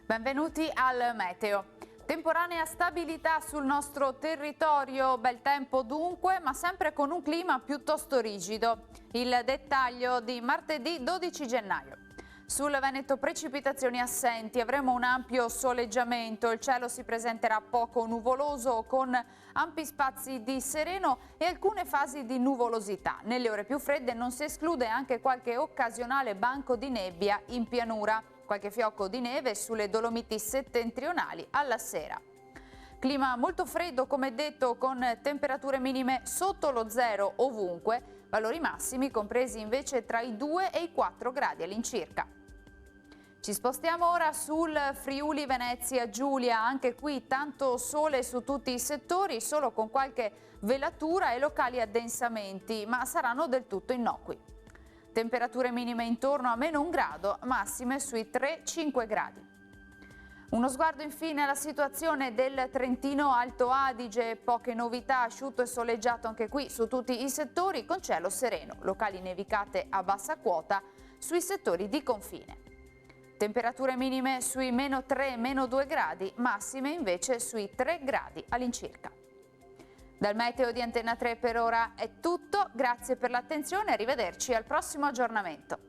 Benvenuti al Meteo. Temporanea stabilità sul nostro territorio, bel tempo dunque, ma sempre con un clima piuttosto rigido. Il dettaglio di martedì 12 gennaio. Sul Veneto precipitazioni assenti, avremo un ampio soleggiamento, il cielo si presenterà poco nuvoloso con ampi spazi di sereno e alcune fasi di nuvolosità. Nelle ore più fredde non si esclude anche qualche occasionale banco di nebbia in pianura. Qualche fiocco di neve sulle Dolomiti settentrionali alla sera. Clima molto freddo, come detto, con temperature minime sotto lo zero ovunque, valori massimi compresi invece tra i 2 e i 4 gradi all'incirca. Ci spostiamo ora sul Friuli Venezia Giulia, anche qui tanto sole su tutti i settori, solo con qualche velatura e locali addensamenti, ma saranno del tutto innocui. Temperature minime intorno a -1 grado, massime sui 3-5 gradi. Uno sguardo infine alla situazione del Trentino Alto Adige, poche novità, asciutto e soleggiato anche qui su tutti i settori, con cielo sereno, locali nevicate a bassa quota sui settori di confine. Temperature minime sui -3, -2 gradi, massime invece sui 3 gradi all'incirca. Dal meteo di Antenna 3 per ora è tutto, grazie per l'attenzione e arrivederci al prossimo aggiornamento.